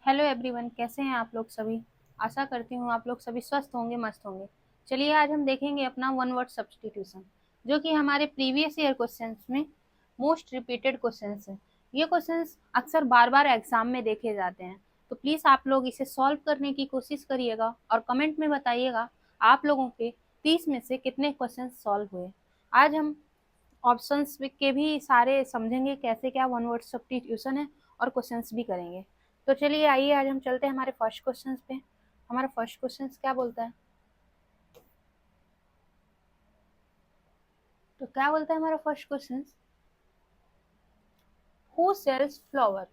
Hello everyone, कैसे हैं आप लोग सभी। आशा करती हूँ आप लोग सभी स्वस्थ होंगे, मस्त होंगे। चलिए आज हम देखेंगे अपना वन वर्ड सब्स्टिट्यूशन, जो कि हमारे प्रीवियस ईयर क्वेश्चंस में मोस्ट रिपीटेड क्वेश्चंस है। ये क्वेश्चंस अक्सर बार बार एग्जाम में देखे जाते हैं, तो प्लीज़ आप लोग इसे सॉल्व करने की कोशिश करिएगा और कमेंट में बताइएगा आप लोगों के 30 में से कितने क्वेश्चन सॉल्व हुए। आज हम ऑप्शंस के भी सारे समझेंगे कैसे क्या वन वर्ड सब्स्टिट्यूशन है, और क्वेश्चंस भी करेंगे। तो चलिए आइए आज हम चलते हैं हमारे फर्स्ट क्वेश्चन पे। हमारा फर्स्ट क्वेश्चन क्या बोलता है, तो क्या बोलता है हमारा first question, who sells flower,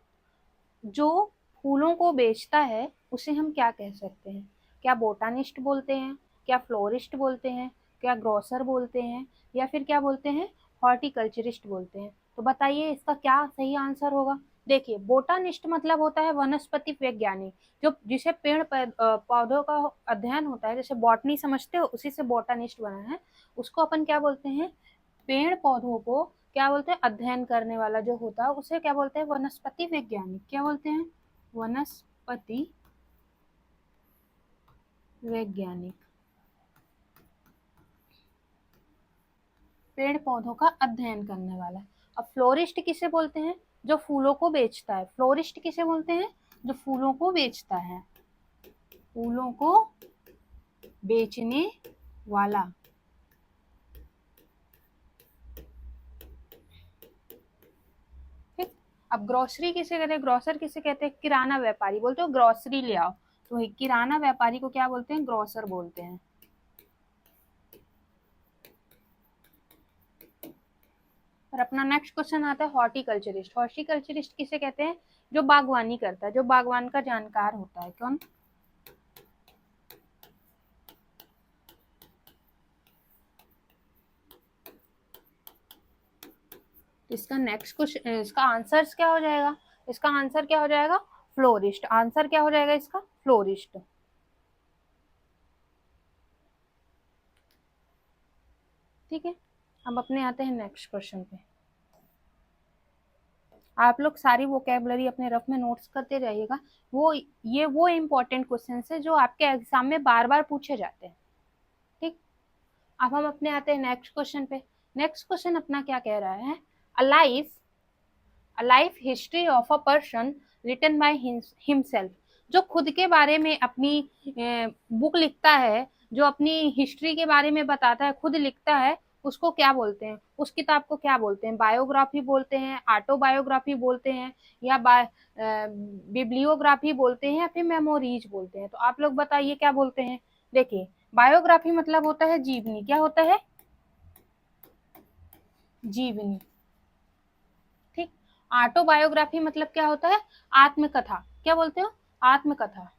जो फूलों को बेचता है उसे हम क्या कह सकते हैं। क्या बोटानिस्ट बोलते हैं, क्या फ्लोरिस्ट बोलते हैं, क्या ग्रोसर बोलते हैं, या फिर क्या बोलते हैं, हॉर्टिकल्चरिस्ट बोलते हैं। तो बताइए इसका क्या सही आंसर होगा। देखिए, बोटानिस्ट मतलब होता है वनस्पति वैज्ञानिक, जो जिसे पेड़ पौधों का अध्ययन होता है, जैसे बॉटनी समझते हो, उसी से बोटानिस्ट बना है। उसको अपन क्या बोलते हैं, पेड़ पौधों को क्या बोलते हैं, अध्ययन करने वाला जो होता है उसे क्या बोलते हैं, वनस्पति वैज्ञानिक। क्या बोलते हैं, वनस्पति वैज्ञानिक। पेड़ पौधों का अध्ययन करने वाला। अब फ्लोरिस्ट किसे बोलते हैं, जो फूलों को बेचता है। फ्लोरिस्ट किसे बोलते हैं, जो फूलों को बेचता है, फूलों को बेचने वाला। ठीक। अब ग्रोसरी किसे कहते हैं, ग्रोसर किसे कहते हैं, किराना व्यापारी। बोलते हो ग्रोसरी ले आओ, तो किराना व्यापारी को क्या बोलते हैं, ग्रोसर बोलते हैं। और अपना नेक्स्ट क्वेश्चन आता है हॉर्टिकल्चरिस्ट। हॉर्टिकल्चरिस्ट किसे कहते हैं, जो बागवानी करता है, जो बागवान का जानकार होता है। कौन, इसका नेक्स्ट क्वेश्चन, इसका आंसर क्या हो जाएगा, इसका आंसर क्या हो जाएगा, फ्लोरिस्ट। आंसर क्या हो जाएगा इसका, फ्लोरिस्ट। ठीक है, अब अपने आते हैं नेक्स्ट क्वेश्चन पे। आप लोग सारी वोकेबलरी अपने रफ में नोट्स करते जाइएगा। वो इम्पोर्टेंट क्वेश्चन है जो आपके एग्जाम में बार बार पूछे जाते हैं। ठीक। अब हम अपने आते हैं नेक्स्ट क्वेश्चन पे। नेक्स्ट क्वेश्चन अपना क्या कह रहा है, a life history of a person written by himself. जो खुद के बारे में अपनी बुक लिखता है, जो अपनी हिस्ट्री के बारे में बताता है, खुद लिखता है, उसको क्या बोलते हैं, उस किताब को क्या बोलते हैं। बायोग्राफी बोलते हैं, ऑटोबायोग्राफी बोलते हैं, या बिब्लियोग्राफी बोलते हैं, या फिर मेमोरीज बोलते हैं। तो आप लोग बताइए क्या बोलते हैं। देखिए, बायोग्राफी मतलब होता है जीवनी। क्या होता है, जीवनी। ठीक। ऑटोबायोग्राफी मतलब क्या होता है, आत्मकथा। क्या बोलते हो, आत्मकथा।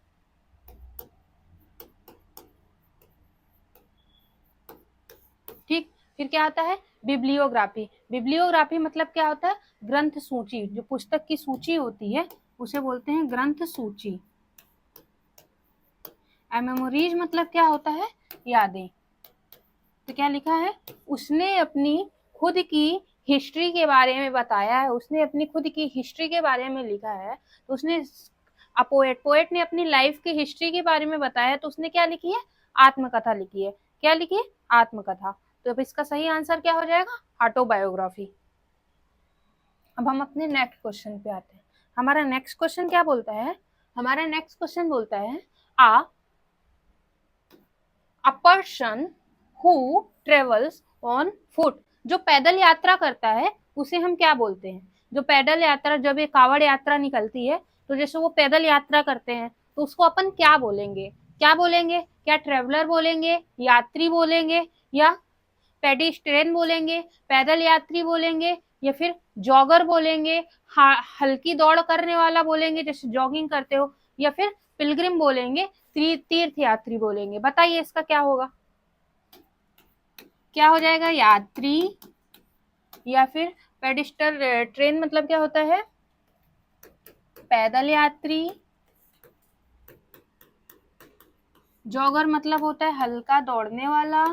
ठीक। फिर क्या आता है, बिब्लियोग्राफी। बिब्लियोग्राफी मतलब क्या होता है, ग्रंथ सूची। जो पुस्तक की सूची होती है उसे बोलते हैं ग्रंथ सूची। मेमोरीज मतलब क्या होता है, यादें। तो क्या लिखा है, उसने अपनी खुद की हिस्ट्री के बारे में बताया है, उसने अपनी खुद की हिस्ट्री के बारे में लिखा है। तो उसने पोएट ने अपनी लाइफ की हिस्ट्री के बारे में बताया है, तो उसने क्या लिखी है, आत्मकथा लिखी है। क्या लिखी है, आत्मकथा। तो अब इसका सही आंसर क्या हो जाएगा, ऑटोबायोग्राफी। अब हम अपने नेक्स्ट क्वेश्चन पे आते हैं। हमारा नेक्स्ट क्वेश्चन क्या बोलता है, हमारा नेक्स्ट क्वेश्चन बोलता है, uh a person who travels on foot. जो पैदल यात्रा करता है उसे हम क्या बोलते हैं। जो पैदल यात्रा, जब ये कावड़ यात्रा निकलती है, तो जैसे वो पैदल यात्रा करते हैं, तो उसको अपन क्या बोलेंगे, क्या बोलेंगे, क्या ट्रेवलर बोलेंगे, यात्री बोलेंगे, या पेडिस्ट्रियन बोलेंगे, पैदल यात्री बोलेंगे, या फिर जॉगर बोलेंगे, हल्की दौड़ करने वाला बोलेंगे जैसे जॉगिंग करते हो, या फिर पिलग्रिम बोलेंगे, तीर्थ यात्री बोलेंगे। बताइए इसका क्या होगा, क्या हो जाएगा, यात्री, या फिर पेडिस्टर। ट्रेन मतलब क्या होता है, पैदल यात्री। जॉगर मतलब होता है हल्का दौड़ने वाला।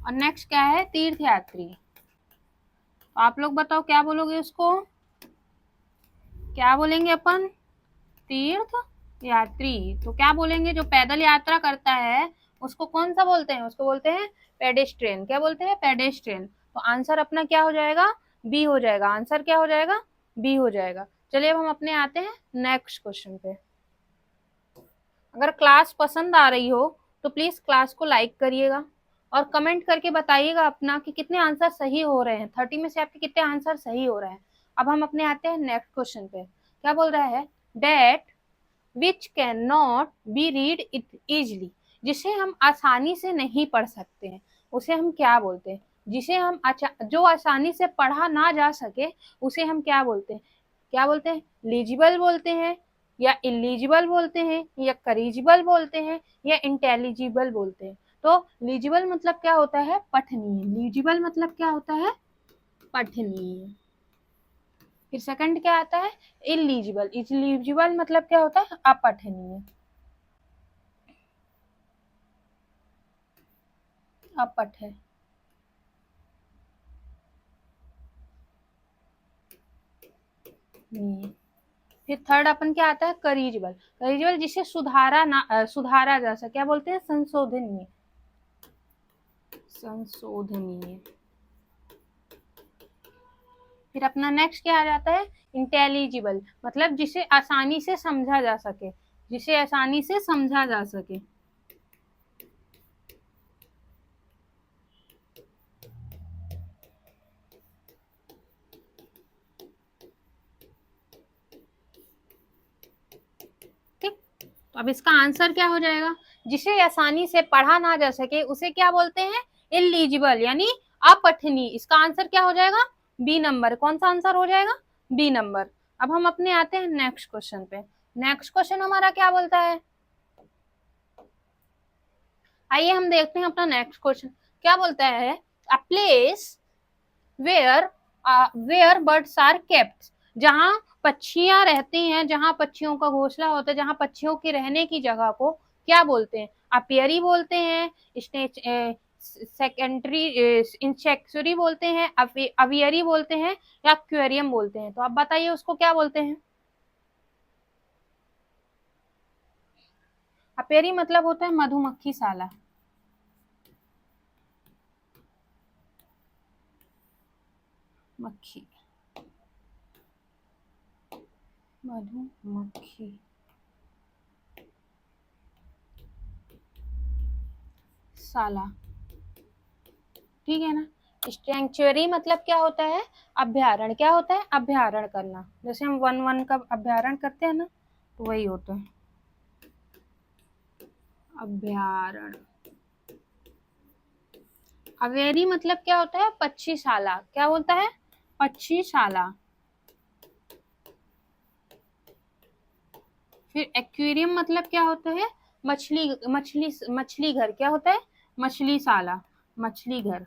और नेक्स्ट क्या है, तीर्थ यात्री। तो आप लोग बताओ क्या बोलोगे उसको, क्या बोलेंगे अपन, तीर्थ यात्री। तो क्या बोलेंगे, जो पैदल यात्रा करता है उसको कौन सा बोलते हैं, उसको बोलते हैं पेडेस्ट्रियन। क्या बोलते हैं, पेडेस्ट्रियन। तो आंसर अपना क्या हो जाएगा, बी हो जाएगा। आंसर क्या हो जाएगा, बी हो जाएगा। चलिए अब हम अपने आते हैं नेक्स्ट क्वेश्चन पे। अगर क्लास पसंद आ रही हो तो प्लीज क्लास को लाइक करिएगा और कमेंट करके बताइएगा अपना कि कितने आंसर सही हो रहे हैं, 30 में से आपके कितने आंसर सही हो रहे हैं। अब हम अपने आते हैं नेक्स्ट क्वेश्चन पे। क्या बोल रहा है, that which can not be read it easily, जिसे हम आसानी से नहीं पढ़ सकते हैं उसे हम क्या बोलते हैं, जिसे हम जो आसानी से पढ़ा ना जा सके उसे हम क्या बोलते हैं, क्या बोलते हैं, लीजिबल बोलते हैं या इलीजिबल बोलते हैं या करीजिबल बोलते हैं या इंटेलिजिबल बोलते हैं। तो लीजिबल मतलब क्या होता है, पठनीय। लीजिबल मतलब क्या होता है, पठनीय। फिर सेकंड क्या आता है, इलीजिबल। इलीजिबल मतलब क्या होता है, अपठनीय। अपठ है। फिर थर्ड अपन क्या आता है, करीजिबल। करीजिबल जिसे सुधारा जा सके, क्या बोलते हैं, संशोधनीय। संशोधनीय। फिर अपना नेक्स्ट क्या आ जाता है, इंटेलिजिबल, मतलब जिसे आसानी से समझा जा सके, जिसे आसानी से समझा जा सके। ठीक, तो अब इसका आंसर क्या हो जाएगा, जिसे आसानी से पढ़ा ना जा सके उसे क्या बोलते हैं, इलीजिबल यानी अपठनीय। इसका आंसर क्या हो जाएगा, बी नंबर। कौन सा आंसर हो जाएगा, बी नंबर। अब हम अपने आते हैं नेक्स्ट क्वेश्चन पे। नेक्स्ट क्वेश्चन हमारा क्या बोलता है, आइए हम देखते हैं अपना नेक्स्ट क्वेश्चन क्या बोलता है। A place where where birds are kept, जहां पक्षियां रहती हैं, जहां पक्षियों का घोंसला होता है, जहां पक्षियों के रहने की जगह को क्या बोलते हैं, अपियरी बोलते हैं, सेकेंडरी इंसेक्चुरी बोलते हैं, अवियरी बोलते हैं या एक्वेरियम बोलते हैं। तो आप बताइए उसको क्या बोलते हैं। अपेरी मतलब होता है मधुमक्खी शाला। मक्खी, मधुमक्खी शाला, ठीक है ना। स्टैंक्चुरी मतलब क्या होता है, अभ्यारण। क्या होता है, अभ्यारण करना। जैसे हम वन वन का अभ्यारण करते हैं ना, तो वही होता है अभ्यारण। अवेरी मतलब क्या होता है, पक्षीशाला। क्या होता है, पक्षीशाला। फिर एक्वेरियम मतलब क्या होता है, मछली मछली मछली घर। क्या होता है, मछलीशाला, मछली घर।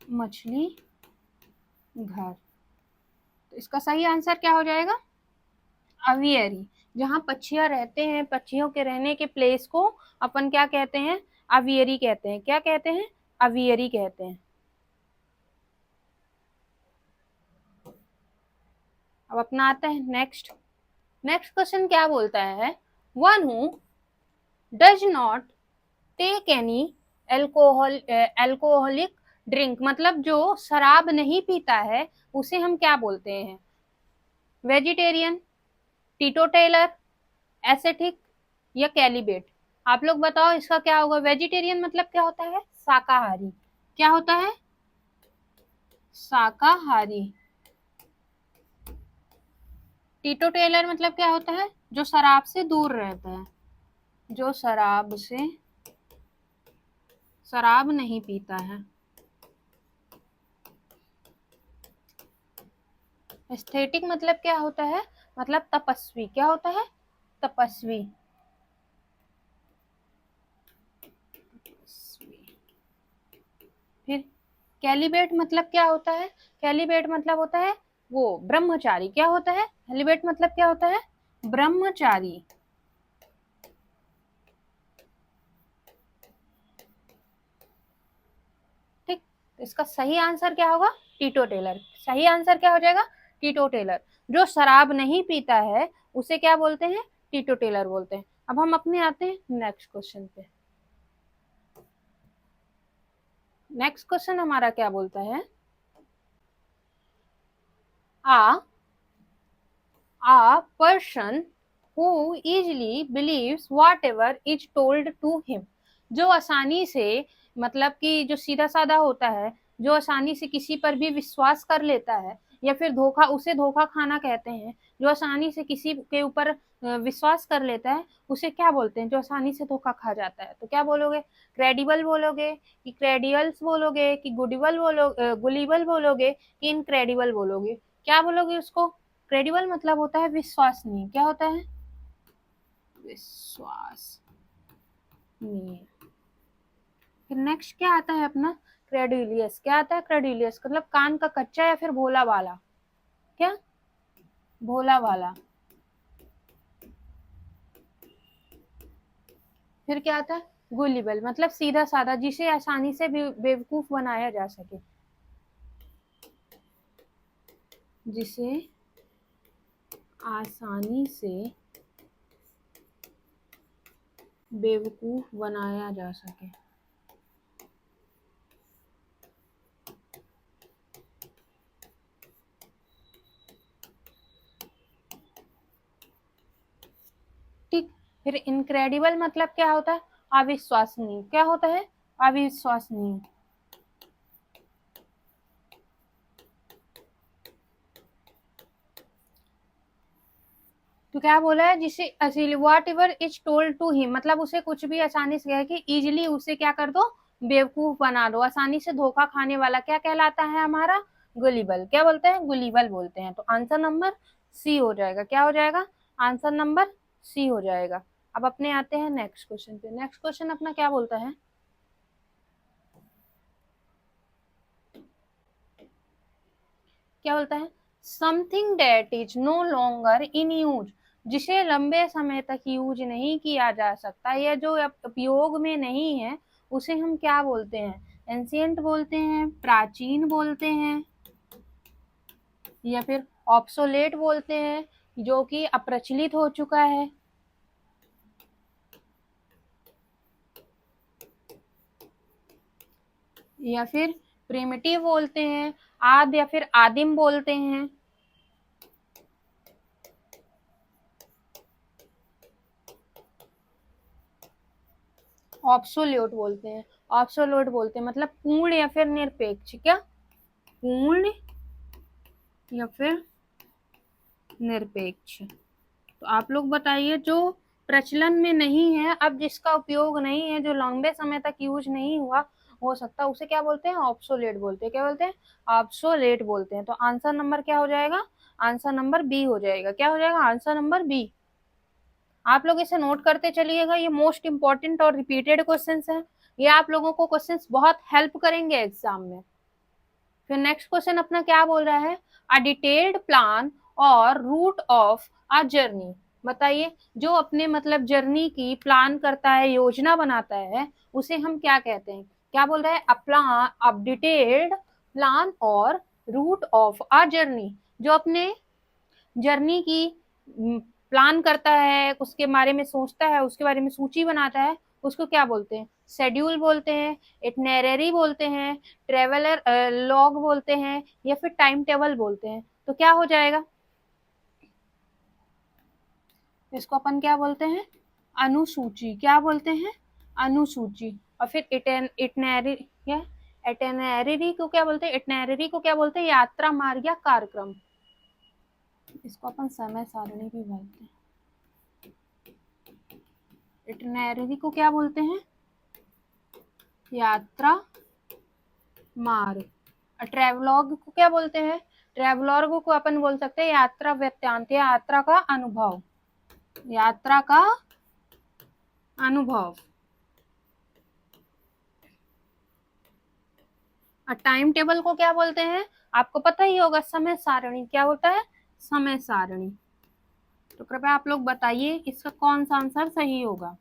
मछली घर। तो इसका सही आंसर क्या हो जाएगा, अवियरी। जहाँ पक्षियां रहते हैं, पक्षियों के रहने के प्लेस को अपन क्या कहते हैं, अवियरी कहते हैं। क्या कहते हैं, अवियरी कहते हैं। अब अपना आता है नेक्स्ट। नेक्स्ट क्वेश्चन क्या बोलता है, one who does not take any alcoholic drink, मतलब जो शराब नहीं पीता है उसे हम क्या बोलते हैं, वेजिटेरियन, टीटोटेलर, एसेटिक या कैलिबेट। आप लोग बताओ इसका क्या होगा। वेजिटेरियन मतलब क्या होता है, शाकाहारी। क्या होता है, शाकाहारी। टीटोटेलर मतलब क्या होता है, जो शराब से दूर रहता है, जो शराब नहीं पीता है। एस्थेटिक मतलब क्या होता है, मतलब तपस्वी। क्या होता है, तपस्वी। फिर कैलिबेट मतलब क्या होता है, कैलिबेट मतलब होता है वो ब्रह्मचारी। क्या होता है, कैलिबेट मतलब क्या होता है, ब्रह्मचारी। इसका सही आंसर क्या होगा? टीटोटेलर। सही आंसर क्या हो जाएगा? टीटोटेलर। जो शराब नहीं पीता है उसे क्या बोलते हैं? टीटोटेलर बोलते हैं। अब हम अपने आते हैं नेक्स्ट क्वेश्चन पे। नेक्स्ट क्वेश्चन हमारा क्या बोलता है? A person who easily believes whatever is told to him। जो आसानी से, मतलब कि जो सीधा साधा होता है, जो आसानी से किसी पर भी विश्वास कर लेता है, या फिर धोखा, उसे धोखा खाना कहते हैं। जो आसानी से किसी के ऊपर विश्वास कर लेता है उसे क्या बोलते हैं? जो आसानी से धोखा खा जाता है। तो क्या बोलोगे? क्रेडिबल बोलोगे कि क्रेडियल्स बोलोगे कि गुडिबल बोलोगे, गुलिबल बोलोगे कि इनक्रेडिबल बोलोगे? क्या बोलोगे उसको? क्रेडिबल मतलब होता है विश्वसनीय। क्या होता है? विश्वसनीय। फिर नेक्स्ट क्या आता है अपना? क्रेडुलियस। क्या आता है? क्रेडुलियस मतलब कान का कच्चा या फिर भोला वाला। क्या? भोला वाला। फिर क्या आता है? गुलिबल मतलब सीधा साधा, जिसे आसानी से बेवकूफ बनाया जा सके। जिसे आसानी से बेवकूफ बनाया जा सके। ठीक। फिर इनक्रेडिबल मतलब क्या होता है? अविश्वसनीय। क्या होता है? अविश्वसनीय। तो क्या बोला है? जिसे असील whatever is told to him, मतलब उसे कुछ भी आसानी से कह के इजिली उसे क्या कर दो? बेवकूफ बना दो। आसानी से धोखा खाने वाला क्या कहलाता है हमारा? गुलिबल। क्या बोलते हैं? गुलिबल बोलते हैं। तो आंसर नंबर सी हो जाएगा। क्या हो जाएगा? आंसर नंबर सी हो जाएगा। अब अपने आते हैं नेक्स्ट क्वेश्चन पे। नेक्स्ट क्वेश्चन अपना क्या बोलता है? क्या बोलता है? Something that is no longer in use. जिसे लंबे समय तक यूज नहीं किया जा सकता या जो उपयोग में नहीं है उसे हम क्या बोलते हैं? एंशियंट बोलते हैं, प्राचीन बोलते हैं, या फिर ऑब्सोलेट बोलते हैं, जो कि अप्रचलित हो चुका है, या फिर प्रिमिटिव बोलते हैं, आद या फिर आदिम बोलते हैं, ऑब्सोल्यूट बोलते हैं। ऑब्सोल्यूट बोलते हैं मतलब पूर्ण या फिर निरपेक्ष। क्या? पूर्ण या फिर निरपेक्ष। तो आप लोग बताइए, जो प्रचलन में नहीं है, अब जिसका उपयोग नहीं है, जो लंबे समय तक यूज नहीं हुआ हो सकता, उसे क्या बोलते हैं? ऑब्सोलेट बोलते हैं। क्या बोलते हैं? ऑब्सोलेट बोलते हैं। तो आंसर नंबर क्या हो जाएगा? आंसर नंबर बी हो जाएगा। क्या हो जाएगा? Answer number B. आप लोग इसे नोट करते चलिएगा, ये मोस्ट इंपॉर्टेंट और रिपीटेड क्वेश्चंस हैं। ये आप लोगों को क्वेश्चंस बहुत हेल्प करेंगे एग्जाम में। फिर नेक्स्ट क्वेश्चन अपना क्या बोल रहा है? अ डिटेल्ड प्लान और रूट ऑफ अ जर्नी। बताइए, जो अपने मतलब जर्नी की प्लान करता है, योजना बनाता है, उसे हम क्या कहते हैं? क्या बोल रहा है? अ डिटेल्ड प्लान और रूट ऑफ अ जर्नी। जो अपने जर्नी की प्लान करता है, उसके बारे में सोचता है, उसके बारे में सूची बनाता है, उसको क्या बोलते हैं? शेड्यूल बोलते हैं, इटनेररी बोलते हैं, ट्रेवलर लॉग बोलते हैं, या फिर टाइम टेबल बोलते हैं। तो क्या हो जाएगा? इसको अपन क्या बोलते हैं? अनुसूची। क्या बोलते हैं? अनुसूची। और फिर इटनरी या इटनरी को क्या बोलते हैं? इटनरी को क्या बोलते हैं? यात्रा मार्ग या कार्यक्रम। इसको अपन समय सारणी भी बोलते हैं। इटनरी को क्या बोलते हैं? यात्रा मार्ग। ट्रेवलॉग को क्या बोलते हैं? ट्रेवलॉग को अपन बोल सकते हैं यात्रा वृत्तांत, यात्रा का अनुभव। यात्रा का अनुभव। और टाइम टेबल को क्या बोलते हैं? आपको पता ही होगा, समय सारणी। क्या होता है? समय सारणी। तो कृपया आप लोग बताइए इसका कौन सा आंसर सही होगा?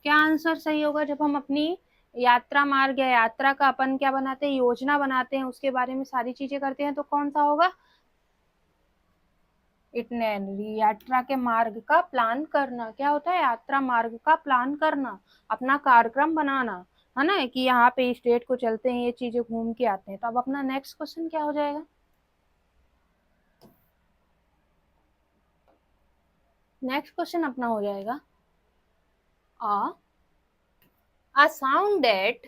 क्या आंसर सही होगा जब हम अपनी यात्रा मार्ग या यात्रा का अपन क्या बनाते हैं, योजना बनाते हैं, उसके बारे में सारी चीजें करते हैं, तो कौन सा होगा, इटिनरी, यात्रा के मार्ग का प्लान करना। क्या होता है, यात्रा मार्ग का प्लान करना, अपना कार्यक्रम बनाना, है ना, कि यहाँ पे स्टेट को चलते हैं, ये चीजें घूम के आते हैं। तो अब अपना नेक्स्ट क्वेश्चन क्या हो जाएगा, नेक्स्ट क्वेश्चन अपना हो जाएगा a sound that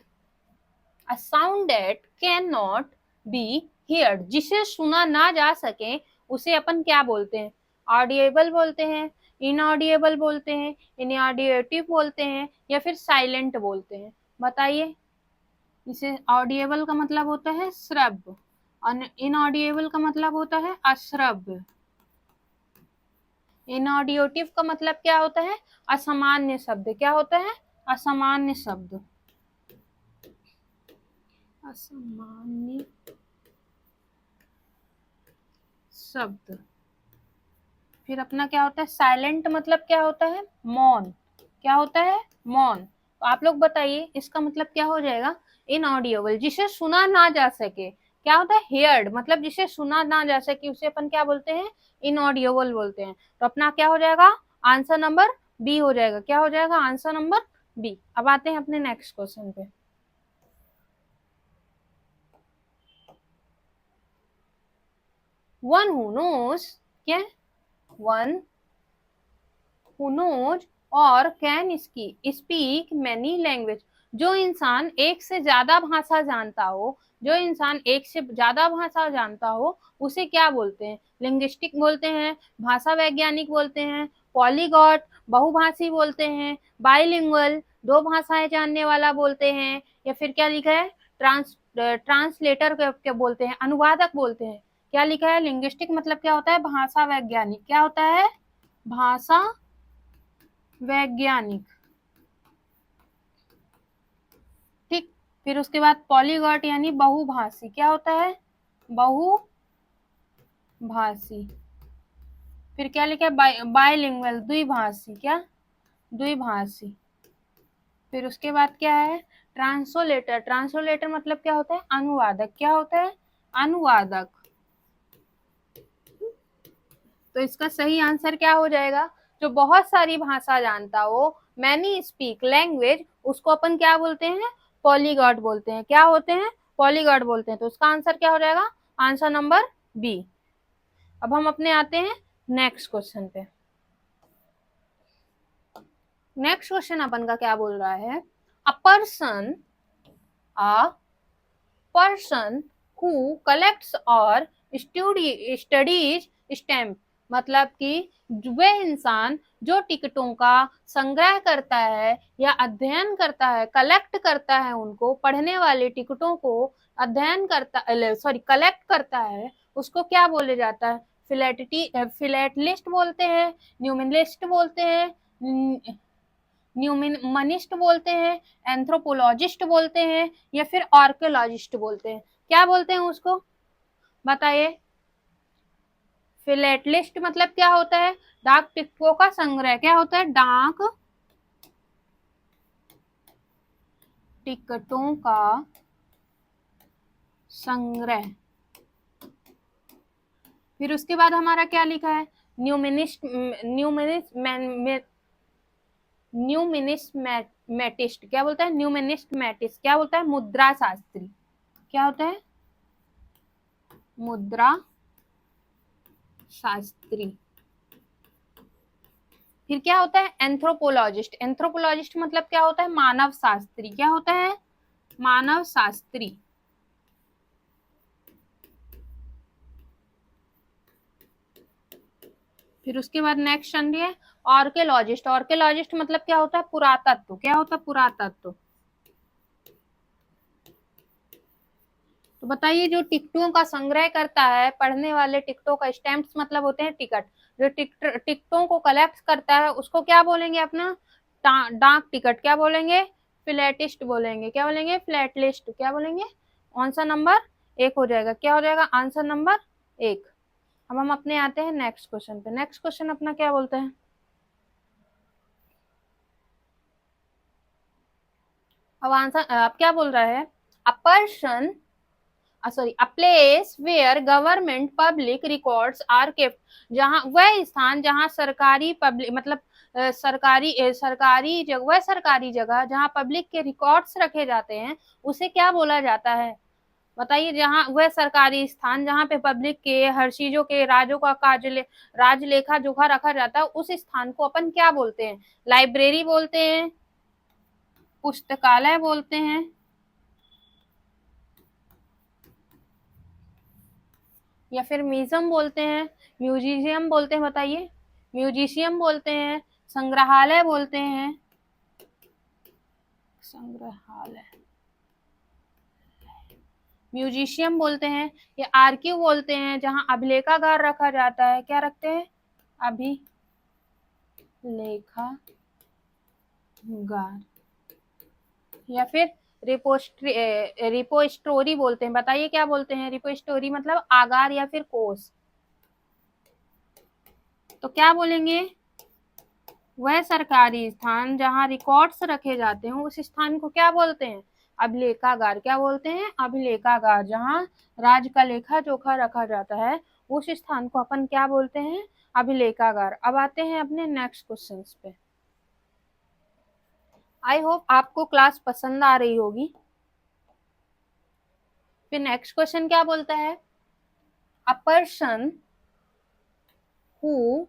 a sound that cannot be heard, जिसे सुना ना जा सके उसे अपन क्या बोलते हैं, ऑडिएबल बोलते हैं, इनऑडिएबल बोलते हैं, इनऑडिएटिव बोलते हैं, या फिर साइलेंट बोलते हैं। बताइए। इसे ऑडिएबल का मतलब होता है श्रव्य और इनऑडिएबल का मतलब होता है अश्रव्य। इनऑडियोटिव का मतलब क्या होता है, असामान्य शब्द। क्या होता है, असामान्य शब्द, असामान्य शब्द। फिर अपना क्या होता है, साइलेंट मतलब क्या होता है, मौन। क्या होता है, मौन। तो आप लोग बताइए इसका मतलब क्या हो जाएगा, इनऑडिबल, जिसे सुना ना जा सके। क्या होता है, हेयर्ड, मतलब जिसे सुना ना जा सके उसे अपन क्या बोलते हैं, इनऑडिबल बोलते हैं। तो अपना क्या हो जाएगा, आंसर नंबर बी हो जाएगा। क्या हो जाएगा, आंसर नंबर बी। अब आते हैं अपने नेक्स्ट क्वेश्चन पे। वन हु नोज, क्या, वन who knows और कैन स्पीक मैनी लैंग्वेज, जो इंसान एक से ज्यादा भाषा जानता हो, जो इंसान एक से ज्यादा भाषा जानता हो उसे क्या बोलते हैं, लिंग्विस्टिक बोलते हैं, भाषा वैज्ञानिक बोलते हैं, पॉलीगॉट बहुभाषी बोलते हैं, बाइलिंगुअल दो भाषाएं जानने वाला बोलते हैं, या फिर क्या लिखा है, ट्रांसलेटर क्या बोलते हैं, अनुवादक बोलते हैं। क्या लिखा है, लिंग्विस्टिक मतलब क्या होता है, भाषा वैज्ञानिक। क्या होता है, भाषा वैज्ञानिक। ठीक। फिर उसके बाद पॉलीगॉट यानी बहुभाषी। क्या होता है, बहुभाषी। फिर क्या लिखा है, बायलिंगुअल द्विभाषी। क्या, द्विभाषी। फिर उसके बाद क्या है, ट्रांसलेटर। ट्रांसलेटर मतलब क्या होता है, अनुवादक। क्या होता है, अनुवादक। तो इसका सही आंसर क्या हो जाएगा, जो बहुत सारी भाषा जानता हो, मैनी स्पीक लैंग्वेज, उसको अपन क्या बोलते हैं, पॉलीगॉट बोलते हैं। क्या होते हैं, पॉलीगॉट बोलते हैं। तो उसका आंसर क्या हो जाएगा, आंसर नंबर बी। अब हम अपने आते हैं नेक्स्ट क्वेश्चन पे। नेक्स्ट क्वेश्चन अपन का क्या बोल रहा है, a person a person who collects और स्टडीज स्टैम्प, मतलब कि वह इंसान जो टिकटों का संग्रह करता है या अध्ययन करता है, कलेक्ट करता है, उनको पढ़ने वाले टिकटों को अध्ययन करता, सॉरी कलेक्ट करता है, उसको क्या बोले जाता है, फिलेटलिस्ट बोलते हैं, न्यूमिनलिस्ट बोलते हैं, न्यूमनिस्ट बोलते हैं, एंथ्रोपोलॉजिस्ट बोलते हैं, या फिर आर्कियोलॉजिस्ट बोलते हैं। क्या बोलते हैं उसको, बताइए। फिलेटलिस्ट मतलब क्या होता है, डाक टिकटों का संग्रह। क्या होता है, डाक टिकटों का संग्रह। फिर उसके बाद हमारा क्या लिखा है, न्यूमिनिस्ट न्यूमिनिस्ट न्यूमिनिस्मेटिस्ट। क्या बोलता है, न्यूमिनिस्मेटिस्ट। क्या बोलता है, मुद्रा शास्त्री। क्या होता है, मुद्रा शास्त्री। फिर क्या होता है, एंथ्रोपोलॉजिस्ट। एंथ्रोपोलॉजिस्ट मतलब क्या होता है, मानव शास्त्री। क्या होता है, मानव शास्त्री। फिर उसके बाद नेक्स्ट है आर्कियोलॉजिस्ट। आर्कियोलॉजिस्ट मतलब क्या होता है, पुरातत्व। क्या होता है, पुरातत्व। तो बताइए, जो टिकटों का संग्रह करता है, पढ़ने वाले टिकटों का, स्टैम्प्स मतलब होते हैं टिकट, जो टिकटों को कलेक्ट करता है उसको क्या बोलेंगे, अपना डाक टिकट। क्या बोलेंगे, फिलेटिस्ट बोलेंगे। क्या बोलेंगे, फिलेटलिस्ट। क्या बोलेंगे, आंसर नंबर एक हो जाएगा। क्या हो जाएगा, आंसर नंबर एक। अब हम अपने आते हैं नेक्स्ट क्वेश्चन पे। नेक्स्ट क्वेश्चन अपना क्या बोलते हैं, अब आंसर अब क्या बोल रहा है, a person sorry a place where government public records are kept, जहां वह स्थान जहां सरकारी पब्लिक मतलब सरकारी जगह, वह सरकारी जगह जहां पब्लिक के रिकॉर्ड्स रखे जाते हैं उसे क्या बोला जाता है, बताइए। जहां वह सरकारी स्थान जहां पे पब्लिक के हर चीजों के राजों का राज लेखा जोखा रखा जाता है उस स्थान को अपन क्या बोलते हैं, लाइब्रेरी बोलते हैं, पुस्तकालय बोलते हैं, या फिर म्यूजियम बोलते हैं, म्यूजियम बोलते हैं, बताइए। म्यूजिशियम बोलते हैं, संग्रहालय बोलते हैं, संग्रहालय, म्यूजिशियम बोलते हैं, या आर्कीव बोलते हैं जहां अभिलेखागार रखा जाता है, क्या रखते हैं, अभिलेखागार, या फिर रिपोस्टोरी बोलते हैं, बताइए क्या बोलते हैं, रिपोस्टोरी मतलब आगार या फिर कोष। तो क्या बोलेंगे, वह सरकारी स्थान जहां रिकॉर्ड्स रखे जाते हैं उस स्थान को क्या बोलते हैं, अभिलेखागार, क्या बोलते हैं, अभिलेखागार, जहां राज का लेखा जोखा रखा जाता है उस स्थान को अपन क्या बोलते हैं, अभिलेखागार। अब आते हैं अपने नेक्स्ट क्वेश्चन पे। आई होप आपको क्लास पसंद आ रही होगी। फिर नेक्स्ट क्वेश्चन क्या बोलता है, a person who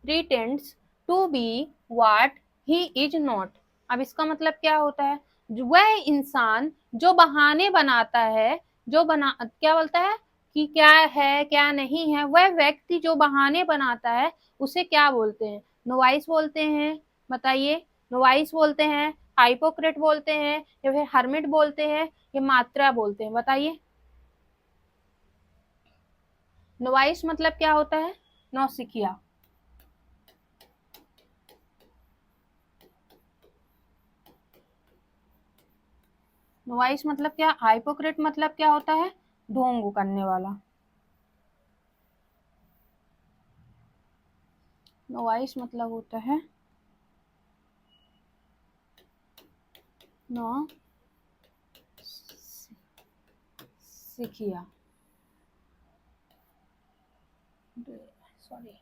pretends to be what he is not. अब इसका मतलब क्या होता है, वह इंसान जो बहाने बनाता है, जो बना क्या बोलता है कि क्या है क्या नहीं है, वह व्यक्ति जो बहाने बनाता है उसे क्या बोलते हैं, नोवाइस बोलते हैं, बताइए। नोवाइस बोलते हैं, हाइपोक्रेट बोलते हैं, या फिर हर्मिट बोलते हैं, या मात्रा बोलते हैं, बताइए। नोवाइस मतलब क्या होता है, नौसिखिया। नोवाइस मतलब क्या, हाइपोक्रेट मतलब क्या होता है, ढोंग करने वाला। नोवाइस मतलब होता है नौ सिखिया, सॉरी।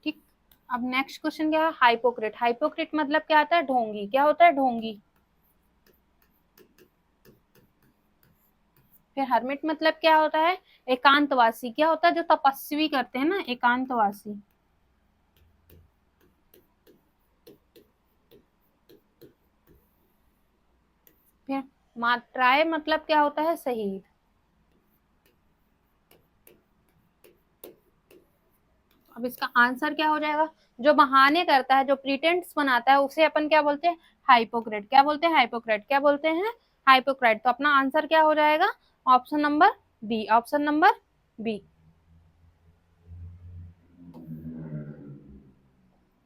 ठीक। अब नेक्स्ट क्वेश्चन क्या है, हाइपोक्रेट। हाइपोक्रेट मतलब क्या आता है, ढोंगी, क्या होता है, ढोंगी। फिर हर्मिट मतलब क्या होता है, एकांतवासी, क्या होता है, जो तपस्वी करते हैं ना, एकांतवासी। फिर मात्राए मतलब क्या होता है, शहीद। अब इसका आंसर क्या हो जाएगा, जो बहाने करता है, जो प्रिटेंड्स बनाता है उसे अपन क्या बोलते हैं, हाइपोक्रेट, क्या बोलते हैं, हाइपोक्रेट, क्या बोलते हैं, हाइपोक्रेट। तो अपना आंसर क्या हो जाएगा, option number B, option number B.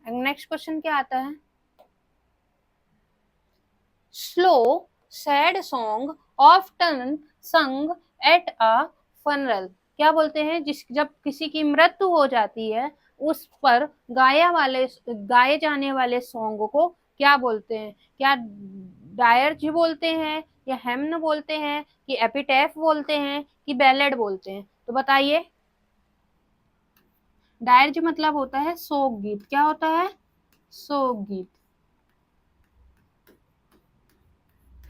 Next question क्या आता है, slow sad song often sung at a funeral, क्या बोलते हैं, जिस जब किसी की मृत्यु हो जाती है उस पर गाए जाने वाले सॉन्ग को क्या बोलते हैं, क्या डायर्ज बोलते हैं, या हेम्न बोलते हैं, कि एपिटैफ बोलते हैं, कि बैलेड बोलते हैं, तो बताइए। डायर्ज मतलब होता है शोक गीत, क्या होता है, शोक गीत।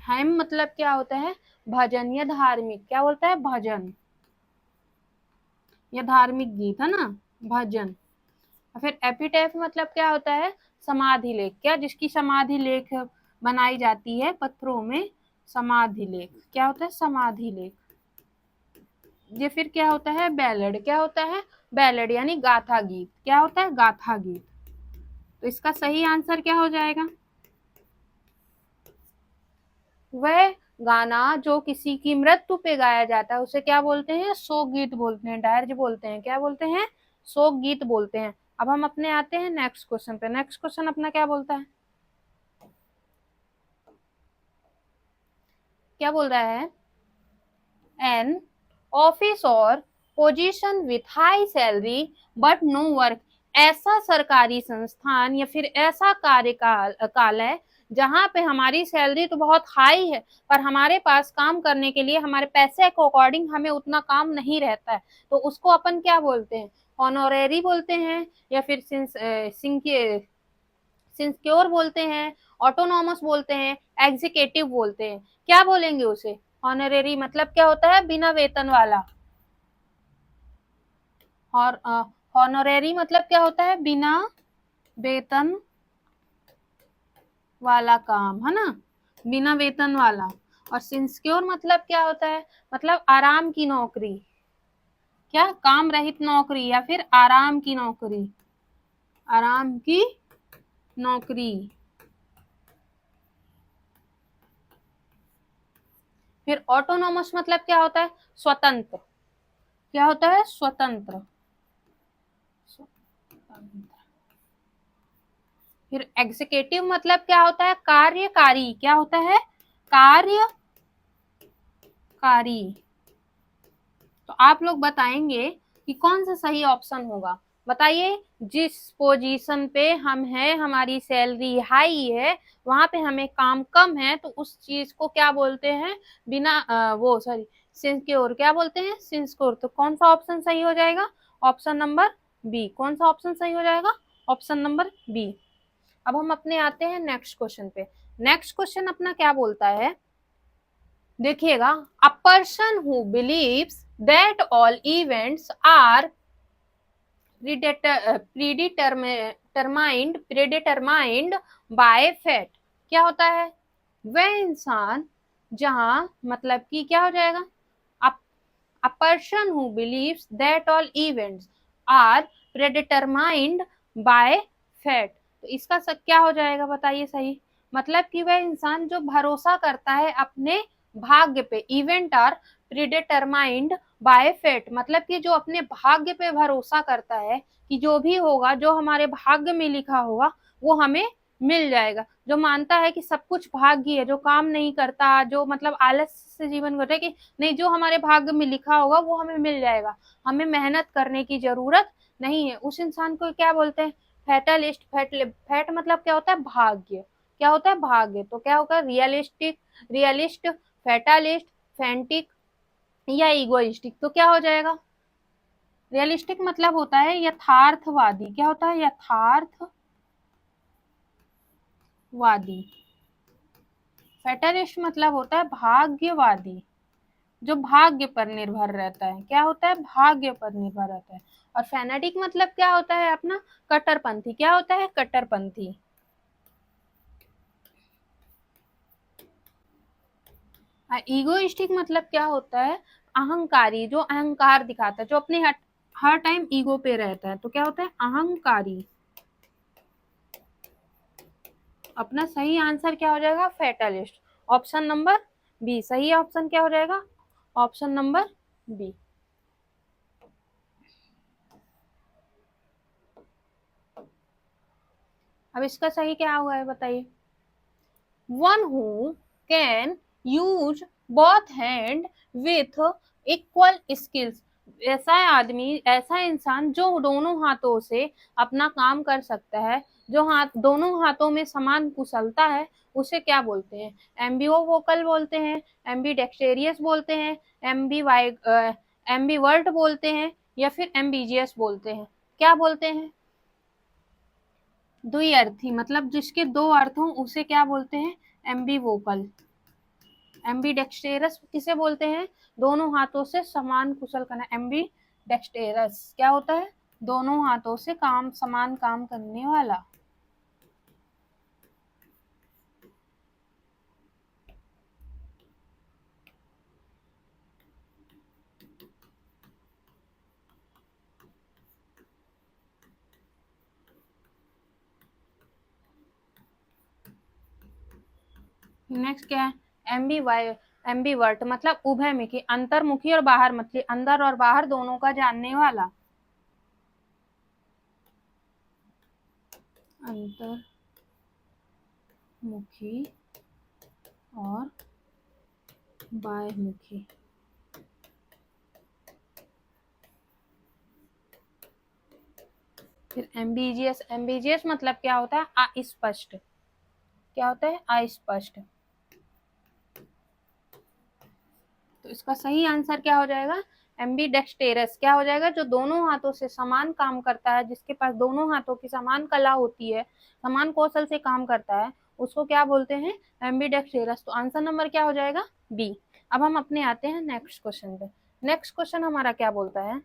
हेम मतलब क्या होता है, भजन या धार्मिक, क्या बोलता है, भजन या धार्मिक गीत, है ना, भजन। फिर एपिटैफ मतलब क्या होता है, समाधि लेख, क्या जिसकी समाधि लेख बनाई जाती है पत्थरों में, समाधि लेख, क्या होता है, समाधि लेख। ये फिर क्या होता है, बैलेड, क्या होता है, बैलेड यानी गाथा गीत, क्या होता है, गाथा गीत। तो इसका सही आंसर क्या हो जाएगा, वह गाना जो किसी की मृत्यु पे गाया जाता है उसे क्या बोलते हैं, शोक गीत बोलते हैं, डायर्ज बोलते हैं, क्या बोलते हैं, शोक गीत बोलते हैं। अब हम अपने आते हैं नेक्स्ट क्वेश्चन पे। नेक्स्ट क्वेश्चन अपना क्या बोलता है, क्या बोल रहा है, एन ऑफिस और position with high salary but no work, ऐसा सरकारी संस्थान या फिर ऐसा कार्यकाल है जहां पे हमारी सैलरी तो बहुत हाई है पर हमारे पास काम करने के लिए हमारे पैसे के अकॉर्डिंग हमें उतना काम नहीं रहता है, तो उसको अपन क्या बोलते हैं? ऑनोरेरी बोलते हैं, या फिर सिंक्योर बोलते हैं, ऑटोनॉमस बोलते हैं, एग्जीक्यूटिव बोलते हैं। क्या बोलेंगे उसे? ऑनरेरी मतलब क्या होता है? बिना वेतन वाला। और हॉनोरेरी मतलब क्या होता है? बिना वेतन वाला काम, है ना, बिना वेतन वाला। और सिंक्योर मतलब क्या होता है? मतलब आराम की नौकरी, क्या काम रहित नौकरी या फिर आराम की नौकरी, आराम की नौकरी। फिर ऑटोनॉमस मतलब क्या होता है? स्वतंत्र। क्या होता है? स्वतंत्र। फिर एग्जीक्यूटिव मतलब क्या होता है? कार्यकारी। क्या होता है? कार्यकारी। तो आप लोग बताएंगे कि कौन सा सही ऑप्शन होगा। बताइए, जिस पोजीशन पे हम हैं, हमारी सैलरी हाई है, वहां पे हमें काम कम है, तो उस चीज को क्या बोलते हैं? बिना वो सॉरी सिंक्योर। क्या बोलते हैं? सिंक्योर। तो कौन सा ऑप्शन सही हो जाएगा? Option number B. कौन सा ऑप्शन सही हो जाएगा? Option number B. अब हम अपने आते हैं नेक्स्ट क्वेश्चन पे। नेक्स्ट क्वेश्चन अपना क्या बोलता है? देखिएगा, a person who believes that all events are predetermined by fate. क्या होता है? वह इंसान जहां, मतलब कि क्या हो जाएगा? A person who believes that all events are predetermined by fate। तो इसका सब क्या हो जाएगा? बताइए सही। मतलब कि वह इंसान जो भरोसा करता है अपने भाग्य पे, इवेंट आर प्रीडेटरमाइंड बाय फेट, मतलब कि जो अपने भाग्य पे भरोसा करता है कि जो भी होगा, जो हमारे भाग्य में लिखा होगा वो हमें मिल जाएगा। जो मानता है कि सब कुछ भाग्य है, जो काम नहीं करता, जो मतलब आलस से जीवन गुजरता है कि नहीं, जो हमारे भाग्य में लिखा होगा वो हमें मिल जाएगा, हमें मेहनत करने की जरूरत नहीं है, उस इंसान को क्या बोलते हैं? फैटलिस्ट। फैट मतलब क्या होता है? भाग्य। क्या होता है? भाग्य। तो क्या होगा? रियलिस्टिक, रियलिस्ट, फैटालिस्ट, फैंटिक या इगोइस्टिक। तो क्या हो जाएगा? रियलिस्टिक मतलब होता है यथार्थवादी। क्या होता है? यथार्थवादी। फैटलिस्ट मतलब होता है भाग्यवादी, जो भाग्य पर निर्भर रहता है। क्या होता है? भाग्य पर निर्भर रहता है। और फैनेटिक मतलब क्या होता है? अपना कट्टरपंथी। क्या होता है? कट्टरपंथी। ईगोइस्टिक मतलब क्या होता है? अहंकारी, जो अहंकार दिखाता है, जो अपने हर टाइम ईगो पे रहता है। तो क्या होता है? अहंकारी। अपना सही आंसर क्या हो जाएगा? फैटलिस्ट। ऑप्शन नंबर बी सही ऑप्शन। क्या हो जाएगा? Option number B. अब इसका सही क्या हुआ है बताइए? One who can use both hand with equal skills. ऐसा आदमी, ऐसा इंसान जो दोनों हाथों से अपना काम कर सकता है, जो दोनों हाथों में समान कुशलता है, उसे क्या बोलते हैं? एम्बिओ वोकल बोलते हैं, एम्बी डेक्सटेरियस बोलते हैं, एम्बीवर्ट बोलते हैं, या फिर एम्बीजियस बोलते हैं। क्या बोलते हैं? द्विअर्थी, मतलब जिसके दो अर्थ हों उसे क्या बोलते हैं? एम्बीवोकल। एम्बीडेक्स्टेरस किसे बोलते हैं? दोनों हाथों से समान कुशल करना। एम्बीडेक्स्टेरस क्या होता है? दोनों हाथों से समान काम करने वाला। नेक्स्ट क्या है? एम्बीवर्ट मतलब उभयमुखी, अंतर्मुखी और बाहरमुखी, अंदर और बाहर दोनों का जानने वाला। अंतर्मुखी और बाह्यमुखी। फिर एम्बिजियस, एम्बिजियस मतलब क्या होता है? अस्पष्ट। क्या होता है? अस्पष्ट। तो इसका सही आंसर क्या हो जाएगा? एम्बीडेक्सटेरस। क्या हो जाएगा? जो दोनों हाथों से समान काम करता है, जिसके पास दोनों हाथों की समान कला होती है, समान कौशल से काम करता है, उसको क्या बोलते हैं? एम्बीडेक्सटेरस। तो आंसर नंबर क्या हो जाएगा? बी। अब हम अपने आते हैं नेक्स्ट क्वेश्चन पे। नेक्स्ट क्वेश्चन हमारा क्या बोलता है?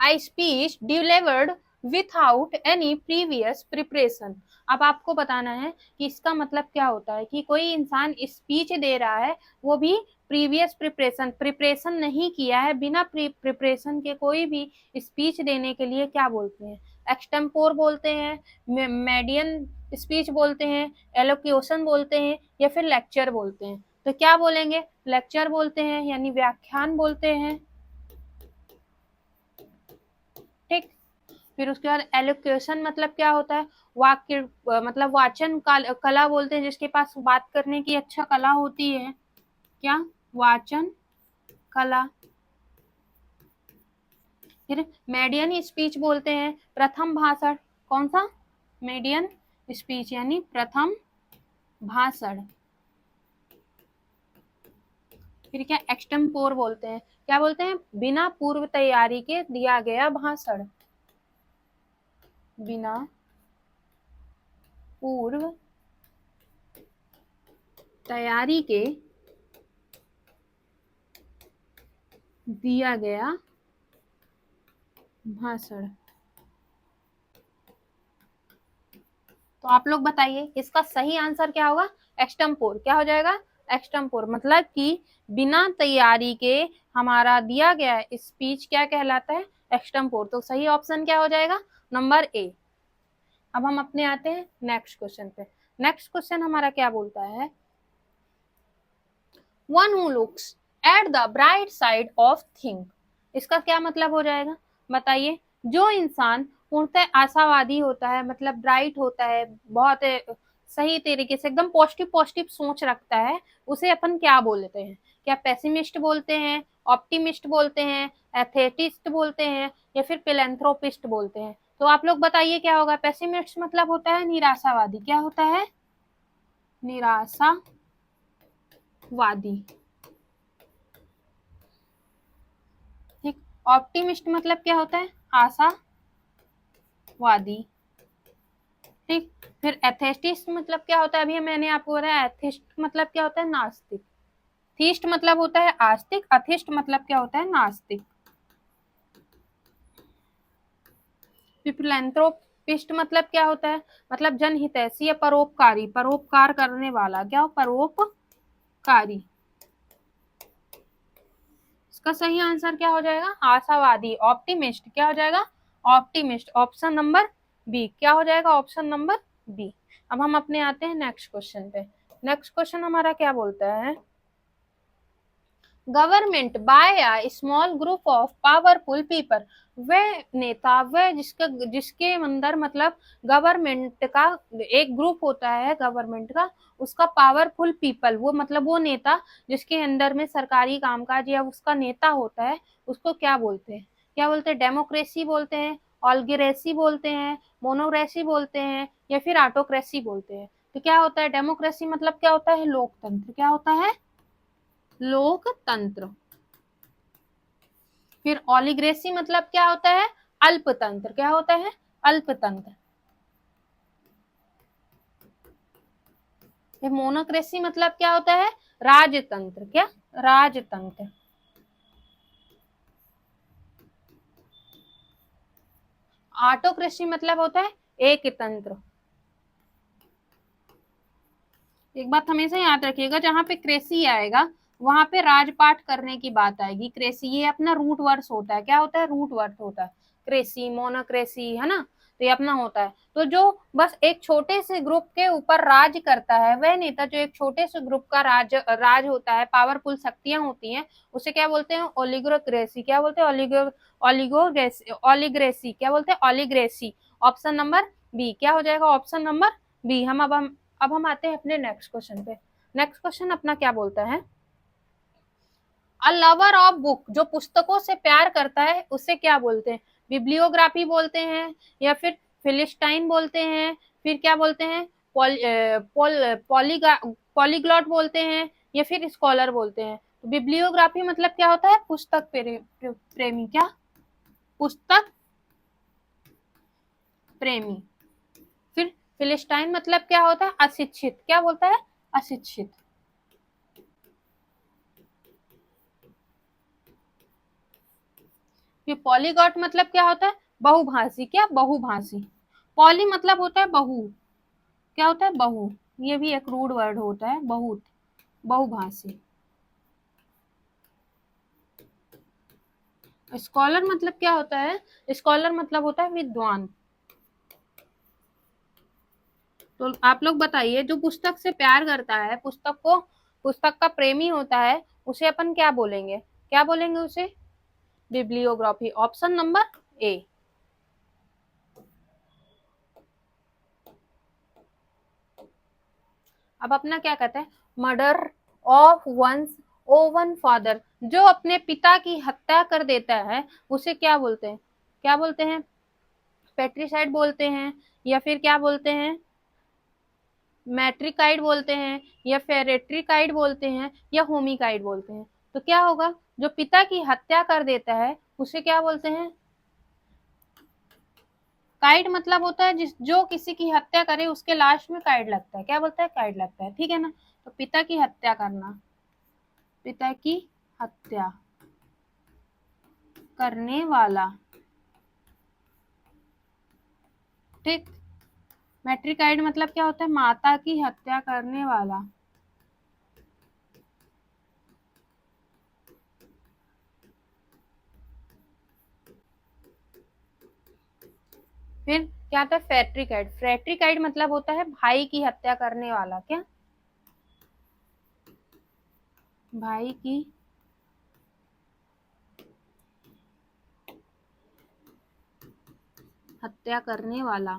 A speech delivered without any previous preparation. अब आपको बताना है कि इसका मतलब क्या होता है कि कोई इंसान स्पीच दे रहा है, वो भी प्रीवियस प्रिपरेशन नहीं किया है, बिना प्रिपरेशन के कोई भी स्पीच देने के लिए क्या बोलते हैं? एक्सटेम्पोर बोलते हैं, मेडियन स्पीच बोलते हैं, एलोक्यूशन बोलते हैं, या फिर लेक्चर बोलते हैं। तो क्या बोलेंगे? लेक्चर बोलते हैं, यानी व्याख्यान बोलते हैं। ठीक। फिर उसके बाद एलोक्यूशन मतलब क्या होता है? वाक्य मतलब वाचन कला बोलते हैं, जिसके पास बात करने की अच्छा कला होती है। क्या? वाचन कला। फिर मेडियन स्पीच बोलते हैं, प्रथम भाषण। कौन सा? मेडियन स्पीच यानी प्रथम भाषण। फिर क्या? एक्सटेम्पोर बोलते हैं। क्या बोलते हैं? बिना पूर्व तैयारी के दिया गया भाषण। बिना पूर्व तैयारी के दिया गया भाषण। तो आप लोग बताइए इसका सही आंसर क्या होगा? एक्सटेम्पोर। क्या हो जाएगा? एक्सटेम्पोर मतलब कि बिना तैयारी के हमारा दिया गया स्पीच क्या कहलाता है? एक्सटेम्पोर। तो सही ऑप्शन क्या हो जाएगा? Number A. अब हम अपने आते हैं नेक्स्ट क्वेश्चन पे। नेक्स्ट क्वेश्चन हमारा क्या बोलता है? One who looks at the bright side of thing. इसका क्या मतलब हो जाएगा? बताइए। जो इंसान पूर्णतः आशावादी होता है, मतलब ब्राइट होता है, बहुत सही तरीके से एकदम पॉजिटिव पॉजिटिव सोच रखता है, उसे अपन क्या बोलते हैं? क्या पेसिमिस्ट बोलते हैं, ऑप्टिमिस्ट बोलते हैं, एथेटिस्ट बोलते हैं, या फिर फिलैंथ्रोपिस्ट बोलते हैं? तो आप लोग बताइए क्या होगा? पेसिमिस्ट मतलब होता है निराशावादी। क्या होता है? निराशावादी। ठीक। ऑप्टिमिस्ट मतलब क्या होता है? आशावादी। ठीक। फिर एथेस्टिस्ट मतलब क्या होता है? अभी मैंने आपको बताया। एथिस्ट मतलब क्या होता है? नास्तिक। थीस्ट मतलब होता है आस्तिक, अथिस्ट मतलब क्या होता है? नास्तिक। फिलैंथ्रोपिस्ट मतलब क्या होता है? मतलब जनहितैषी या परोपकारी, परोपकार करने वाला। क्या? परोपकारी। इसका सही आंसर क्या हो जाएगा? आशावादी, ऑप्टिमिस्ट। क्या हो जाएगा? ऑप्टिमिस्ट। Option number B. क्या हो जाएगा? Option number B. अब हम अपने आते हैं नेक्स्ट क्वेश्चन पे। नेक्स्ट क्वेश्चन हमारा क्या बोलता है? Government by a small group of powerful people. वह नेता, वह जिसके अंदर मतलब गवर्नमेंट का एक ग्रुप होता है, गवर्नमेंट का, उसका पावरफुल पीपल, वो मतलब वो नेता जिसके अंदर में सरकारी कामकाज या उसका नेता होता है, उसको क्या बोलते हैं? क्या बोलते हैं? डेमोक्रेसी बोलते हैं, ऑलिगरेसी बोलते हैं, मोनोक्रेसी बोलते हैं, या फिर ऑटोक्रेसी बोलते हैं? तो क्या होता है? डेमोक्रेसी मतलब क्या होता है? लोकतंत्र। क्या होता है? लोकतंत्र। फिर ऑलिग्रेसी मतलब क्या होता है? अल्पतंत्र। क्या होता है? अल्पतंत्र। फिर मोनोक्रेसी मतलब क्या होता है? राजतंत्र। क्या? राजतंत्र। ऑटोक्रेसी मतलब होता है एक तंत्र। एक बात हमेशा याद रखिएगा, जहां पे क्रेसी आएगा वहां पे राजपाट करने की बात आएगी। क्रेसी ये अपना रूट वर्ड्स होता है। क्या होता है? रूट वर्ड होता है। क्रेसी, मोनोक्रेसी, है ना? तो ये अपना होता है। तो जो बस एक छोटे से ग्रुप के ऊपर राज करता है, वह नेता जो एक छोटे से ग्रुप का राज होता है, पावरफुल शक्तियां होती हैं, उसे क्या बोलते हैं? ओलिगोक्रेसी। क्या बोलते हैं? ओलिग्रेसी। क्या बोलते हैं? ओलिग्रेसी। Option number B. क्या हो जाएगा? Option number B. अब हम आते हैं अपने नेक्स्ट क्वेश्चन पे। नेक्स्ट क्वेश्चन अपना क्या बोलता है? अ लवर ऑफ बुक, जो पुस्तकों से प्यार करता है उसे क्या बोलते हैं? बिब्लियोग्राफी बोलते हैं, या फिर फिलिस्टाइन बोलते हैं, फिर क्या बोलते हैं? पॉलीग्लॉट बोलते हैं, या फिर स्कॉलर बोलते हैं। तो बिब्लियोग्राफी मतलब क्या होता है? पुस्तक प्रेमी। क्या? पुस्तक प्रेमी। फिर फिलिस्टाइन मतलब क्या होता है? अशिक्षित। क्या बोलता है? अशिक्षित। फिर पॉलीगॉट मतलब क्या होता है? बहुभाषी। क्या? बहुभाषी। पॉली मतलब होता है बहु। क्या होता है? बहु। ये भी एक रूड वर्ड होता है, बहुत, बहुभाषी। स्कॉलर मतलब क्या होता है? स्कॉलर मतलब होता है विद्वान। तो आप लोग बताइए, जो पुस्तक से प्यार करता है, पुस्तक का प्रेमी होता है, उसे अपन क्या बोलेंगे? क्या बोलेंगे उसे? बिब्लियोग्राफी। Option number A. अब अपना क्या कहते हैं? Murder of one's own father, जो अपने पिता की हत्या कर देता है उसे क्या बोलते हैं? क्या बोलते हैं? पेट्रिसाइड बोलते हैं, या फिर क्या बोलते हैं? मैट्रिकाइड बोलते हैं, या फेरेट्रिकाइड बोलते हैं, या होमिकाइड बोलते हैं। तो क्या होगा? जो पिता की हत्या कर देता है उसे क्या बोलते हैं? काइड मतलब होता है जो किसी की हत्या करे उसके लाश में काइड लगता है। क्या बोलता है? काइड लगता है। ठीक है ना? तो पिता की हत्या करना, पिता की हत्या करने वाला। ठीक। मैट्रिकाइड मतलब क्या होता है? माता की हत्या करने वाला। फिर क्या आता है? फैट्रिकाइड। फैट्रिकाइड मतलब होता है भाई की हत्या करने वाला। क्या? भाई की हत्या करने वाला।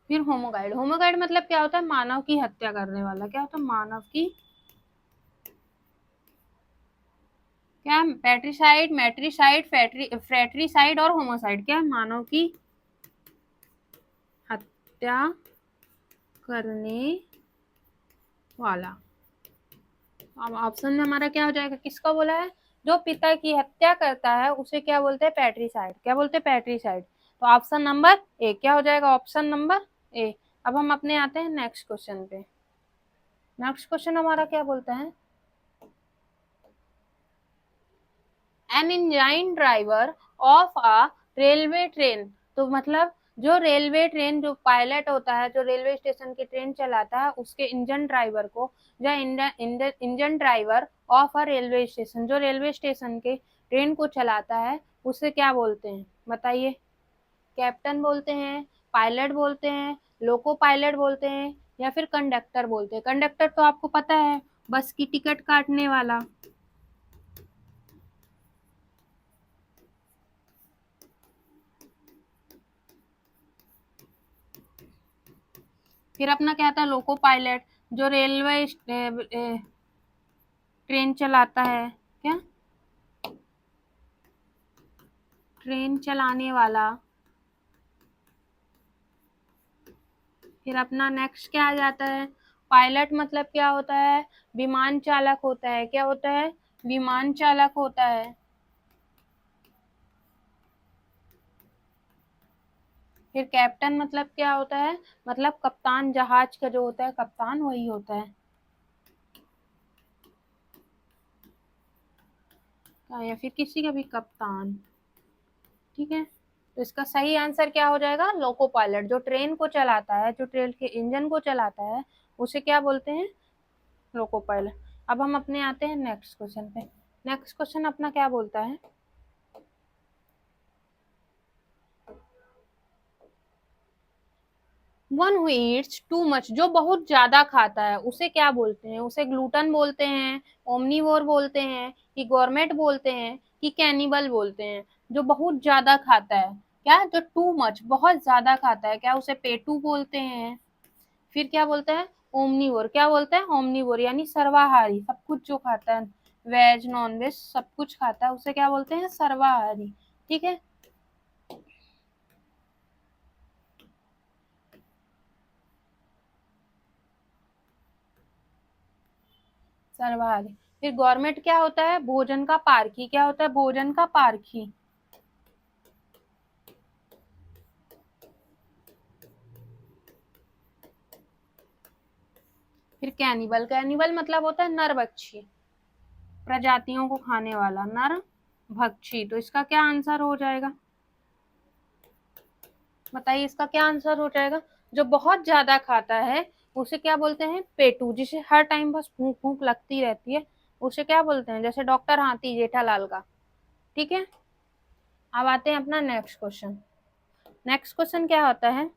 फिर होमोगाइड। होमोगाइड मतलब क्या होता है? मानव की हत्या करने वाला। क्या होता है? मानव की। क्या? पैट्रिसाइड, मैट्रिसाइड, फ्रेट्रिसाइड और होमोसाइड। क्या? मानव की हत्या करने वाला। अब ऑप्शन में हमारा क्या हो जाएगा? किसका बोला है? जो पिता की हत्या करता है उसे क्या बोलते हैं? पैट्रिसाइड। क्या बोलते हैं? पैट्रिसाइड। तो ऑप्शन नंबर ए क्या हो जाएगा? Option number A. अब हम अपने आते हैं नेक्स्ट क्वेश्चन पे। नेक्स्ट क्वेश्चन हमारा क्या बोलता है? An engine driver of a railway train. तो मतलब जो रेलवे ट्रेन, जो पायलट होता है, जो रेलवे स्टेशन की ट्रेन चलाता है, उसके इंजन ड्राइवर को, या engine driver of a railway station, जो रेलवे स्टेशन के ट्रेन को चलाता है, उसे क्या बोलते हैं? बताइए। कैप्टन बोलते हैं, पायलट बोलते हैं, लोको पायलट बोलते हैं, या फिर कंडक्टर बोलते हैं। कंडक्टर तो आपको पता है, बस की टिकट काटने वाला। फिर अपना क्या आता है? लोको पायलट, जो रेलवे ट्रेन चलाता है। क्या? ट्रेन चलाने वाला। फिर अपना नेक्स्ट क्या आ जाता है? पायलट मतलब क्या होता है? विमान चालक होता है। क्या होता है? विमान चालक होता है। फिर कैप्टन मतलब क्या होता है? मतलब कप्तान, जहाज का जो होता है कप्तान, वही होता है। या फिर किसी का भी कप्तान। ठीक है। तो इसका सही आंसर क्या हो जाएगा? Loco pilot. जो ट्रेन को चलाता है, जो ट्रेन के इंजन को चलाता है, उसे क्या बोलते हैं? Loco pilot. अब हम अपने आते हैं नेक्स्ट क्वेश्चन पे। नेक्स्ट क्वेश्चन अपना क्या बोलता है? One who Yeats too much, जो बहुत ज्यादा खाता है, उसे क्या बोलते हैं? उसे ग्लूटन बोलते हैं, ओमनीवोर बोलते हैं, कि गवर्नमेंट बोलते हैं, कि कैनिबल बोलते हैं? जो बहुत ज्यादा खाता है। क्या? जो टू मच, बहुत ज्यादा खाता है, क्या उसे पेटू बोलते हैं? फिर क्या बोलते हैं? ओमनीवोर, क्या बोलते हैं? ओमनीवोर, यानी सर्वाहारी, सब कुछ जो खाता है, वेज नॉन वेज सब कुछ खाता है, उसे क्या बोलते हैं? सर्वाहारी। ठीक है, सर्वाहारी। फिर गवर्नमेंट क्या होता है? भोजन का पारखी। क्या होता है? भोजन का पारखी। फिर कैनिबल, कैनिबल मतलब होता है नरभक्षी, प्रजातियों को खाने वाला, नर भक्षी। तो इसका क्या आंसर हो जाएगा? बताइए इसका क्या आंसर हो जाएगा? जो बहुत ज्यादा खाता है उसे क्या बोलते हैं? पेटू। जिसे हर टाइम बस भूख भूख लगती रहती है उसे क्या बोलते हैं? जैसे डॉक्टर हाथी जेठालाल का। ठीक है, अब आते हैं अपना नेक्स्ट क्वेश्चन। नेक्स्ट क्वेश्चन क्या होता है?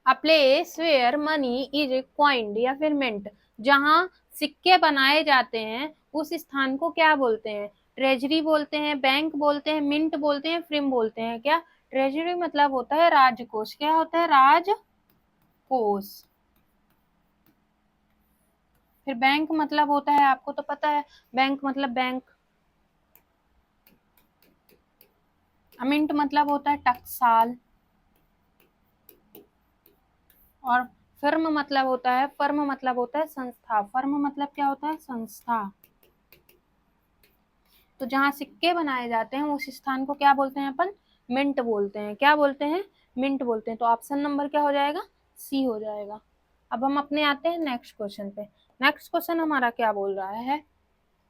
A place where money is coined या फिर मिंट, जहां सिक्के बनाए जाते हैं उस स्थान को क्या बोलते हैं? ट्रेजरी बोलते हैं, बैंक बोलते हैं, मिंट बोलते हैं, फ्रिम बोलते हैं। क्या? ट्रेजरी मतलब होता है राजकोष। क्या होता है? राजकोष। फिर बैंक मतलब होता है, आपको तो पता है, बैंक मतलब बैंक। मिंट मतलब होता है टकसाल। और फर्म मतलब होता है संस्था। फर्म मतलब क्या होता है? संस्था। तो जहाँ सिक्के बनाए जाते हैं उस स्थान को क्या बोलते हैं अपन? मिंट बोलते हैं। क्या बोलते हैं? मिंट बोलते हैं। तो ऑप्शन नंबर क्या हो जाएगा? सी हो जाएगा। अब हम अपने आते हैं नेक्स्ट क्वेश्चन पे। नेक्स्ट क्वेश्चन हमारा क्या बोल रहा है?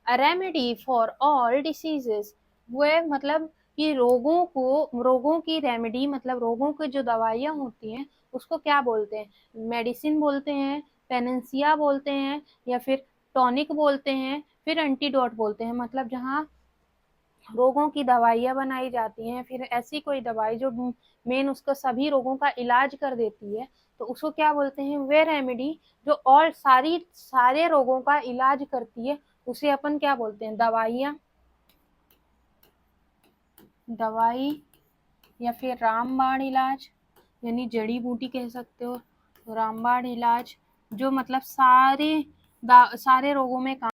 A remedy for all diseases, वो मतलब कि रोगों की रेमेडी मतलब रोगों की जो दवाइयाँ होती हैं उसको क्या बोलते हैं? मेडिसिन बोलते हैं, पेनेंसिया बोलते हैं, या फिर टॉनिक बोलते हैं, फिर एंटीडोट बोलते हैं। मतलब जहाँ रोगों की दवाइयाँ बनाई जाती हैं, फिर ऐसी कोई दवाई जो मेन उसका सभी रोगों का इलाज कर देती है, तो उसको क्या बोलते हैं? वे रेमेडी जो और सारे रोगों का इलाज करती है उसे अपन क्या बोलते हैं? दवाइयाँ, दवाई, या फिर रामबाण इलाज, यानी जड़ी बूटी कह सकते हो। रामबाण इलाज जो मतलब सारे रोगों में काम